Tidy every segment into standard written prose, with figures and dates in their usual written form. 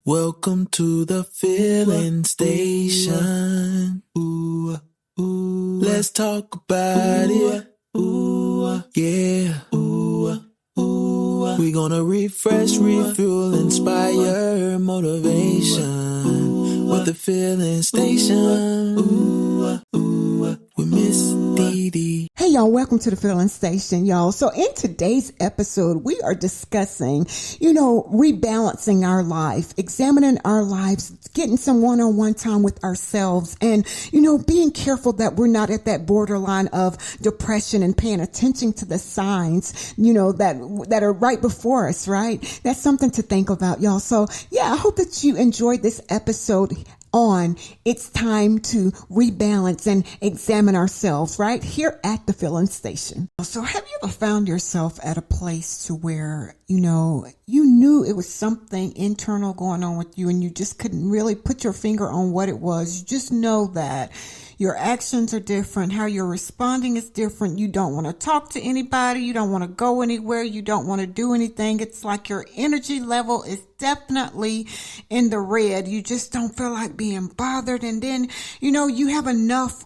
Welcome to the filling station. Ooh, ooh. Let's talk about it. Ooh, yeah. Ooh, ooh. We're gonna refresh, refuel, inspire, motivation with the filling station. Ooh, ooh. With Miss Dee Dee. Hey y'all, welcome to the Filling Station, y'all. So in today's episode, we are discussing, rebalancing our life, examining our lives, getting some one-on-one time with ourselves, and, being careful that we're not at that borderline of depression and paying attention to the signs, that are right before us, right? That's something to think about, y'all. So yeah, I hope that you enjoyed this episode It's time to rebalance and examine ourselves right here at the Filling Station. So have you ever found yourself at a place to where, you knew it was something internal going on with you and you just couldn't really put your finger on what it was? You just know that your actions are different. How you're responding is different. You don't want to talk to anybody. You don't want to go anywhere. You don't want to do anything. It's like your energy level is definitely in the red. You just don't feel like being bothered. And then, you have enough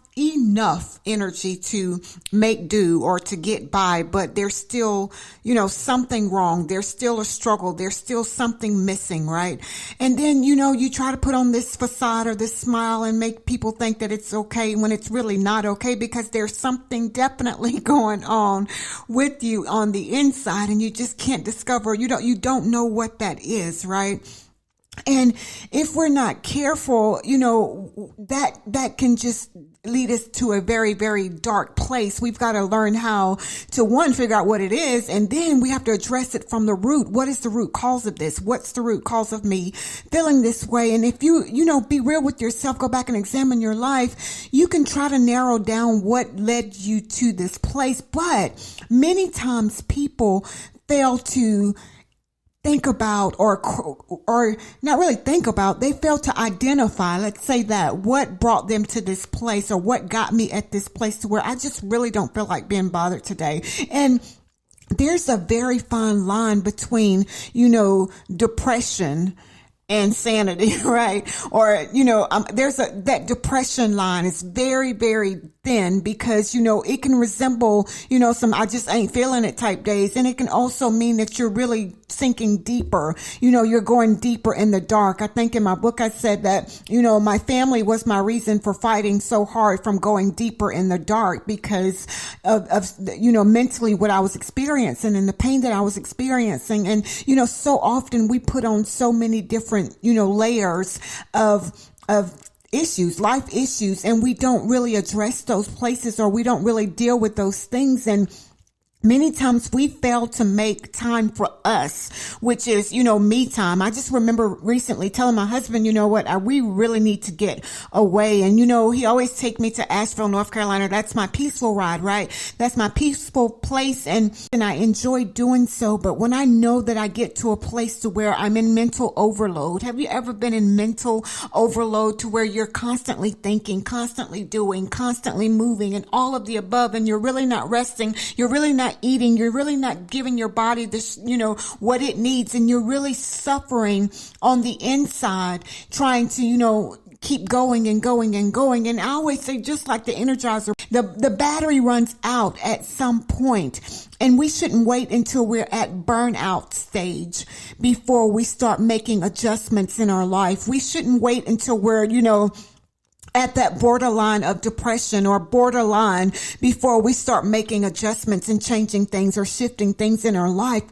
energy to make do or to get by, but there's still, something wrong. There's still a struggle. There's still something missing, right? And then, you try to put on this facade or this smile and make people think that it's okay when it's really not okay, because there's something definitely going on with you on the inside and you just can't discover, you don't know what that is, right? And if we're not careful, that can just lead us to a very, very dark place. We've got to learn how to, figure out what it is. And then we have to address it from the root. What is the root cause of this? What's the root cause of me feeling this way? And if you, be real with yourself, go back and examine your life, you can try to narrow down what led you to this place. But many times people fail to think about or not really think about, they fail to identify, let's say that, what brought them to this place or what got me at this place to where I just really don't feel like being bothered today. And there's a very fine line between, depression and sanity, right? Or, there's that depression line is very, very thin because, it can resemble, some I just ain't feeling it type days. And it can also mean that you're really sinking deeper. You're going deeper in the dark. I think in my book, I said that, my family was my reason for fighting so hard from going deeper in the dark because of mentally what I was experiencing and the pain that I was experiencing. And, so often we put on so many different, layers of issues, life issues, and we don't really address those places or we don't really deal with those things. And many times we fail to make time for us, which is, me time. I just remember recently telling my husband, we really need to get away. And, he always take me to Asheville, North Carolina. That's my peaceful ride, right? That's my peaceful place. And I enjoy doing so. But when I know that I get to a place to where I'm in mental overload, have you ever been in mental overload to where you're constantly thinking, constantly doing, constantly moving and all of the above, and you're really not resting. You're really not eating, you're really not giving your body this, what it needs, and you're really suffering on the inside, trying to, keep going and going and going. And I always say, just like the Energizer, the battery runs out at some point, and we shouldn't wait until we're at burnout stage before we start making adjustments in our life. We shouldn't wait until we're, at that borderline of depression or borderline before we start making adjustments and changing things or shifting things in our life.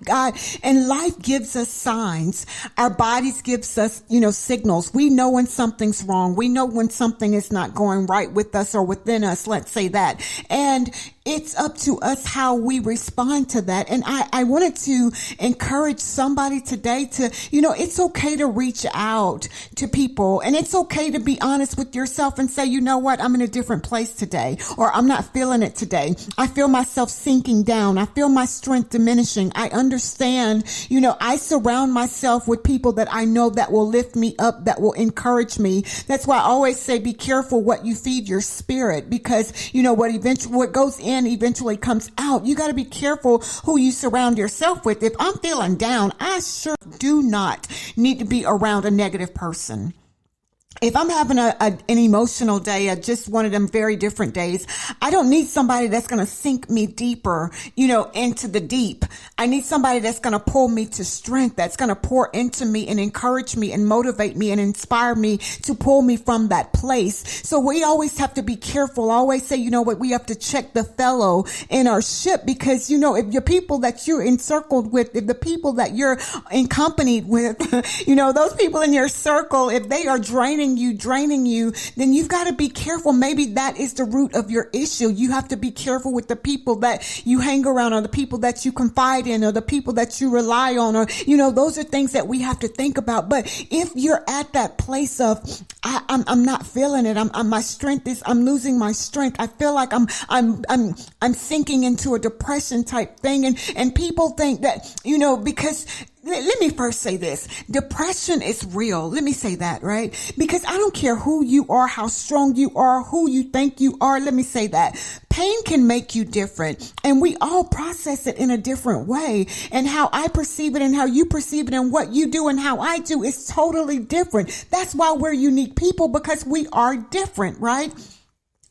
And life gives us signs. Our bodies gives us, signals. We know when something's wrong. We know when something is not going right with us or within us. Let's say that. And it's up to us how we respond to that. And I wanted to encourage somebody today to, it's okay to reach out to people, and it's okay to be honest with yourself and say, you know what, I'm in a different place today, or I'm not feeling it today. I feel myself sinking down. I feel my strength diminishing. I understand, I surround myself with people that I know that will lift me up, that will encourage me. That's why I always say, be careful what you feed your spirit, because what goes in in eventually comes out. You got to be careful who you surround yourself with. If I'm feeling down, I sure do not need to be around a negative person. If I'm having an emotional day, just one of them very different days, I don't need somebody that's going to sink me deeper, into the deep. I need somebody that's going to pull me to strength, that's going to pour into me and encourage me and motivate me and inspire me to pull me from that place. So we always have to be careful. I always say, we have to check the fellow in our ship, because, if your people that you're encircled with, if the people that you're accompanied with, those people in your circle, if they are draining you, then you've got to be careful. Maybe that is the root of your issue. You have to be careful with the people that you hang around, or the people that you confide in, or the people that you rely on, or, those are things that we have to think about. But if you're at that place of, I'm not feeling it. I'm losing my strength. I feel like I'm sinking into a depression type thing. And people think that, because let me first say this. Depression is real. Let me say that, right? Because I don't care who you are, how strong you are, who you think you are. Let me say that. Pain can make you different, and we all process it in a different way. And how I perceive it and how you perceive it and what you do and how I do is totally different. That's why we're unique people, because we are different, right?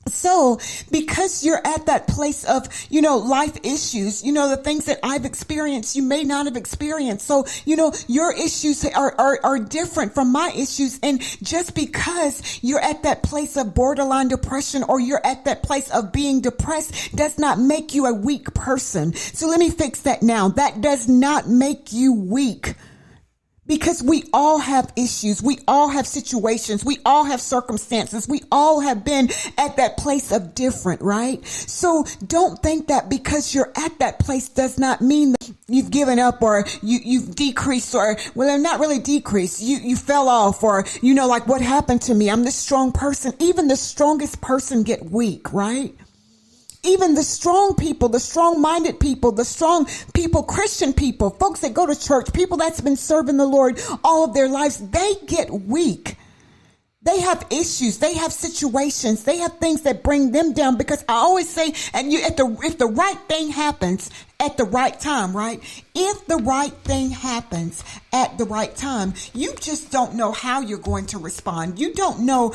So because you're at that place of, life issues, the things that I've experienced, you may not have experienced. So, your issues are different from my issues. And just because you're at that place of borderline depression, or you're at that place of being depressed, does not make you a weak person. So let me fix that now. That does not make you weak. Because we all have issues. We all have situations. We all have circumstances. We all have been at that place of different, right? So don't think that because you're at that place does not mean that you've given up, or you've decreased, or, well, not really decreased. You fell off, or, like what happened to me? I'm this strong person. Even the strongest person get weak, right? Even the strong people, the strong-minded people, the strong people, Christian people, folks that go to church, people that's been serving the Lord all of their lives, they get weak. They have issues. They have situations. They have things that bring them down, because I always say, and if the right thing happens at the right time, right? If the right thing happens at the right time, you just don't know how you're going to respond. You don't know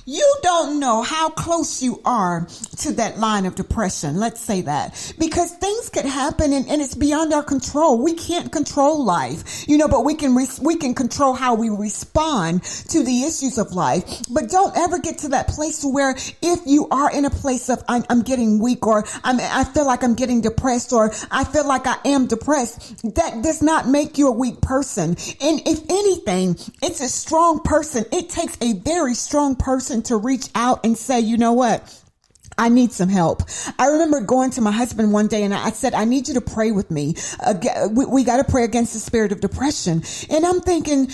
you don't know how close you are to that line of depression. Let's say that, because things could happen and it's beyond our control. We can't control life, but we can control how we respond to the issues of life. But don't ever get to that place where, if you are in a place of I'm getting weak, or I feel like I'm getting depressed, or I feel like I am depressed, that does not make you a weak person. And if anything, it's a strong person. It takes a very strong person to reach out and say, you know what? I need some help. I remember going to my husband one day and I said, I need you to pray with me. We got to pray against the spirit of depression. And I'm thinking,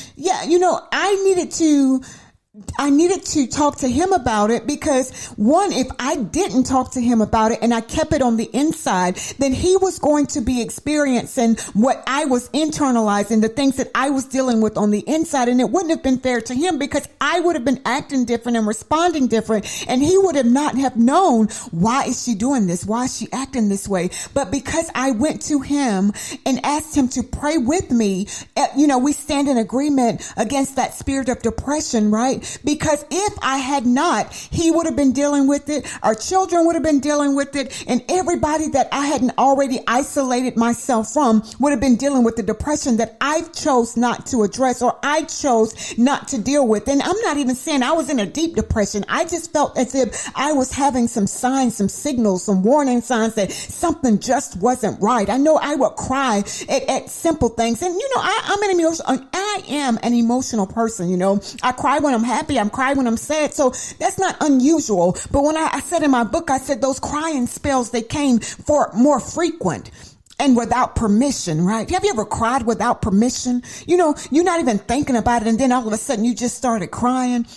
I needed to talk to him about it, because one, if I didn't talk to him about it and I kept it on the inside, then he was going to be experiencing what I was internalizing, the things that I was dealing with on the inside. And it wouldn't have been fair to him, because I would have been acting different and responding different. And he would have not have known, why is she doing this? Why is she acting this way? But because I went to him and asked him to pray with me, we stand in agreement against that spirit of depression, right? Because if I had not, he would have been dealing with it. Our children would have been dealing with it. And everybody that I hadn't already isolated myself from would have been dealing with the depression that I chose not to address, or I chose not to deal with. And I'm not even saying I was in a deep depression. I just felt as if I was having some signs, some signals, some warning signs that something just wasn't right. I know I would cry at simple things. And, I am an emotional person. I cry when I'm happy. I'm crying when I'm sad. So that's not unusual. But when I said in my book, I said those crying spells, they came for more frequent and without permission, right? Have you ever cried without permission? You're not even thinking about it, and then all of a sudden you just started crying.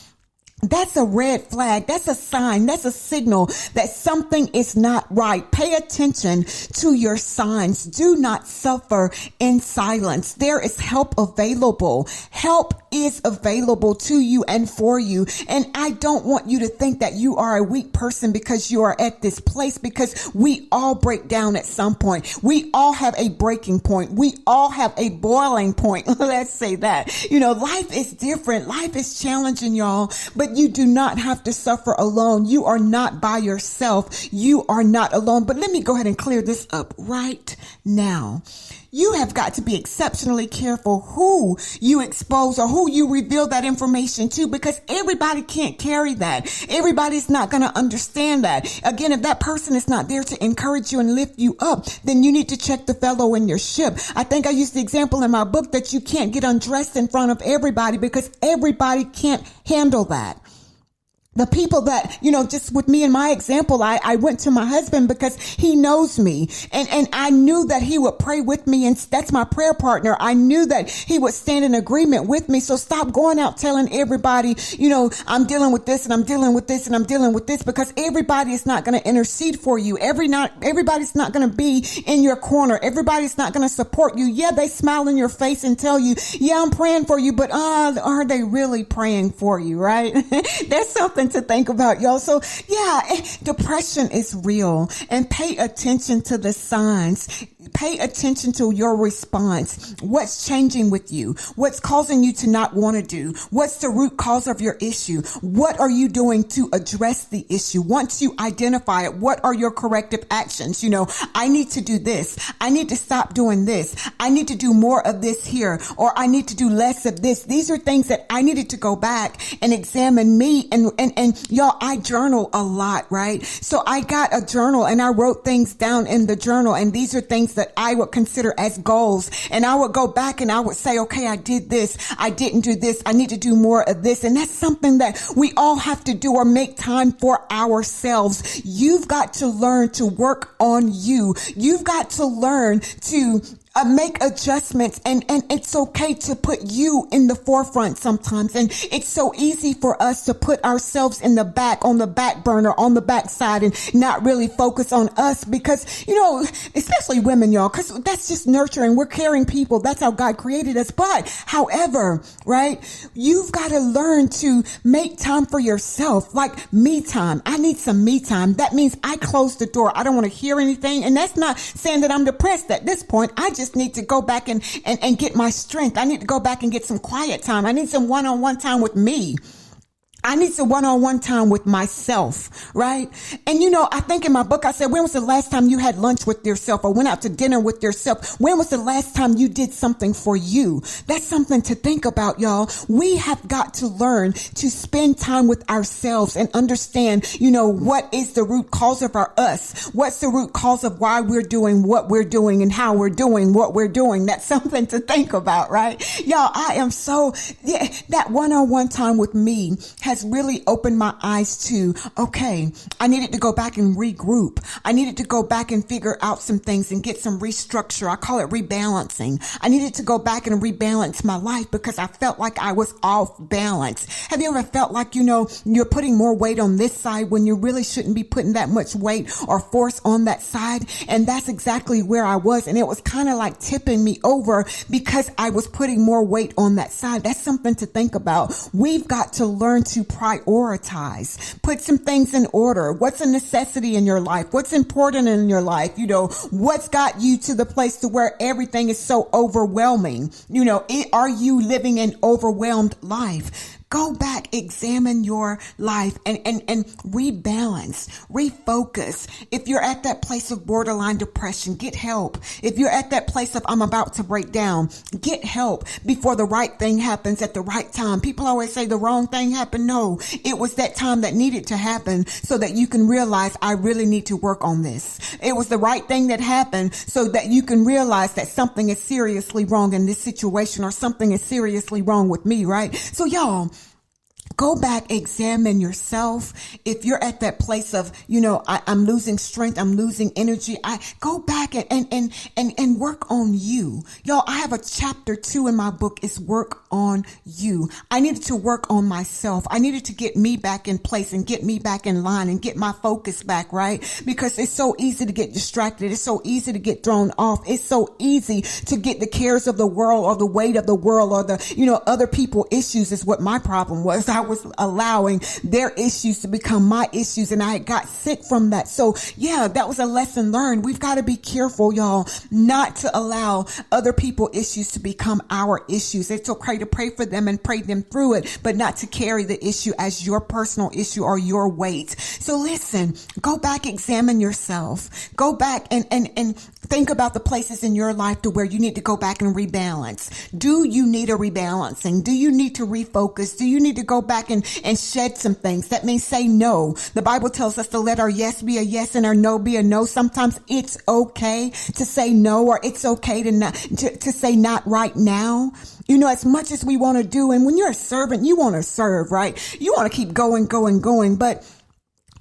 That's a red flag. That's a sign. That's a signal that something is not right. Pay attention to your signs. Do not suffer in silence. There is help available. Help is available to you and for you. And I don't want you to think that you are a weak person because you are at this place, because we all break down at some point. We all have a breaking point. We all have a boiling point. Let's say that. Life is different. Life is challenging, y'all, but you do not have to suffer alone. You are not by yourself. You are not alone. But let me go ahead and clear this up right now. You have got to be exceptionally careful who you expose or who you reveal that information to, because everybody can't carry that. Everybody's not going to understand that. Again, if that person is not there to encourage you and lift you up, then you need to check the fellow in your ship. I think I used the example in my book that you can't get undressed in front of everybody because everybody can't handle that. The people that, just with me in my example, I went to my husband because he knows me and I knew that he would pray with me, and that's my prayer partner. I knew that he would stand in agreement with me. So stop going out telling everybody, I'm dealing with this and I'm dealing with this and I'm dealing with this, because everybody is not going to intercede for you. Everybody's not going to be in your corner. Everybody's not going to support you. Yeah, they smile in your face and tell you, yeah, I'm praying for you, but are they really praying for you, right? There's something to think about, y'all. So yeah, depression is real, and pay attention to the signs. Pay attention to your response. What's changing with you? What's causing you to not want to do? What's the root cause of your issue? What are you doing to address the issue? Once you identify it, what are your corrective actions? I need to do this. I need to stop doing this. I need to do more of this here, or I need to do less of this. These are things that I needed to go back and examine me. And y'all, I journal a lot, right? So I got a journal and I wrote things down in the journal, and these are things that I would consider as goals. And I would go back and I would say, okay, I did this. I didn't do this. I need to do more of this. And that's something that we all have to do, or make time for ourselves. You've got to learn to work on you. You've got to learn to make adjustments, and it's okay to put you in the forefront sometimes. And it's so easy for us to put ourselves in the back, on the back burner, on the backside, and not really focus on us, because, especially women, y'all, because that's just nurturing. We're caring people. That's how God created us. But however, right, you've got to learn to make time for yourself, like me time. I need some me time. That means I close the door. I don't want to hear anything. And that's not saying that I'm depressed at this point. I just need to go back and get my strength. I need to go back and get some quiet time. I need some one-on-one time with me. I need some one-on-one time with myself, right? And I think in my book, I said, when was the last time you had lunch with yourself or went out to dinner with yourself? When was the last time you did something for you? That's something to think about, y'all. We have got to learn to spend time with ourselves and understand, what is the root cause of our us? What's the root cause of why we're doing what we're doing and how we're doing what we're doing? That's something to think about, right? Y'all, that one-on-one time with me has really opened my eyes to, okay, I needed to go back and regroup. I needed to go back and figure out some things and get some restructure. I call it rebalancing. I needed to go back and rebalance my life because I felt like I was off balance. Have you ever felt like, you're putting more weight on this side when you really shouldn't be putting that much weight or force on that side? And that's exactly where I was. And it was kind of like tipping me over because I was putting more weight on that side. That's something to think about. We've got to learn to prioritize, put some things in order. What's a necessity in your life? What's important in your life? What's got you to the place to where everything is so overwhelming? Are you living an overwhelmed life? Go back, examine your life and rebalance, refocus. If you're at that place of borderline depression, get help. If you're at that place of I'm about to break down, get help before the right thing happens at the right time. People always say the wrong thing happened. No, it was that time that needed to happen so that you can realize I really need to work on this. It was the right thing that happened so that you can realize that something is seriously wrong in this situation or something is seriously wrong with me, right? So y'all, go back, examine yourself. If you're at that place of, I'm losing strength, I'm losing energy, I go back and work on you. Y'all, I have a chapter 2 in my book. It's work on you. I needed to work on myself. I needed to get me back in place and get me back in line and get my focus back, right? Because it's so easy to get distracted. It's so easy to get thrown off. It's so easy to get the cares of the world or the weight of the world or the, other people issues is what my problem was. I was allowing their issues to become my issues, and I got sick from that. So yeah, that was a lesson learned. We've got to be careful, y'all, not to allow other people's issues to become our issues. It's okay to pray for them and pray them through it, but not to carry the issue as your personal issue or your weight. So listen, go back, examine yourself. Go back and think about the places in your life to where you need to go back and rebalance. Do you need a rebalancing? Do you need to refocus? Do you need to go back and shed some things? That means say no. The Bible tells us to let our yes be a yes and our no be a no. Sometimes it's okay to say no, or it's okay to say not right now. As much as we want to do, and when you're a servant, you want to serve, right? You want to keep going, but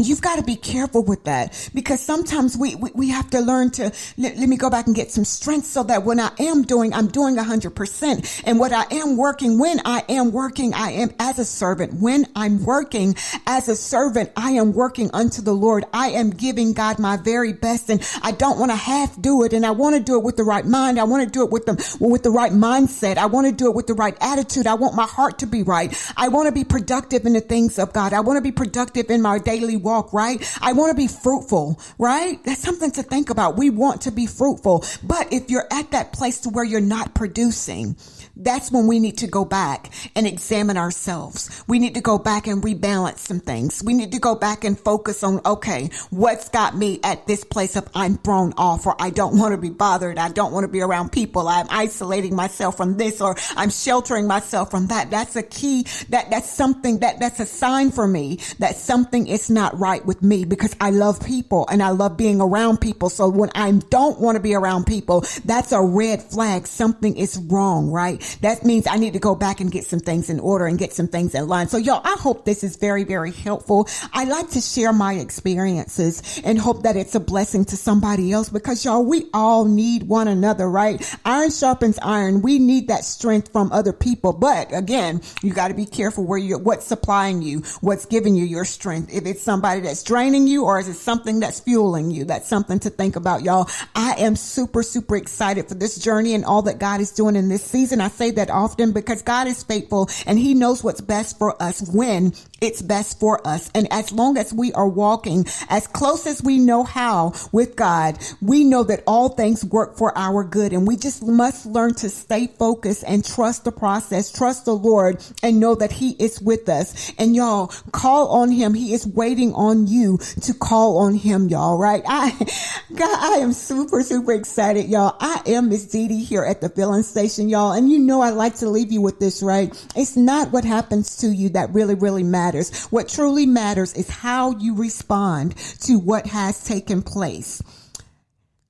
you've got to be careful with that, because sometimes we have to learn to let me go back and get some strength so that when I'm doing 100%. And what I am working, when I am working, I am as a servant. When I'm working as a servant, I am working unto the Lord. I am giving God my very best, and I don't want to half do it. And I want to do it with the right mind. I want to do it with the right mindset. I want to do it with the right attitude. I want my heart to be right. I want to be productive in the things of God. I want to be productive in my daily walk, right? I want to be fruitful, right? That's something to think about. We want to be fruitful. But if you're at that place to where you're not producing, that's when we need to go back and examine ourselves. We need to go back and rebalance some things. We need to go back and focus on, okay, what's got me at this place of I'm thrown off, or I don't want to be bothered. I don't want to be around people. I'm isolating myself from this, or I'm sheltering myself from that. That's a key. That's something that's a sign for me that something is not right with me, because I love people and I love being around people. So when I don't want to be around people, that's a red flag. Something is wrong, right? That means I need to go back and get some things in order and get some things in line. So y'all, I hope this is very, very helpful. I like to share my experiences and hope that it's a blessing to somebody else, because y'all, we all need one another, right? Iron sharpens iron. We need that strength from other people. But again, you got to be careful what's supplying you, what's giving you your strength. If it's somebody that's draining you, or is it something that's fueling you? That's something to think about, y'all. I am super, super excited for this journey and all that God is doing in this season. I say that often because God is faithful and he knows what's best for us when it's best for us. And as long as we are walking as close as we know how with God, we know that all things work for our good. And we just must learn to stay focused and trust the process, trust the Lord, and know that he is with us. And y'all, call on him. He is waiting on you to call on him, y'all, right? I am super, super excited, y'all. I am Miss Dee Dee here at the filling station, y'all. And you know I like to leave you with this, right? It's not what happens to you that really, really matters. What truly matters is how you respond to what has taken place.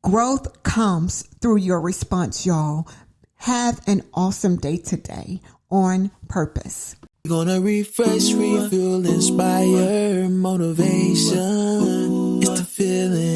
Growth comes through your response, y'all. Have an awesome day today on purpose. We're gonna refresh, refuel, inspire, motivation. It's the feeling.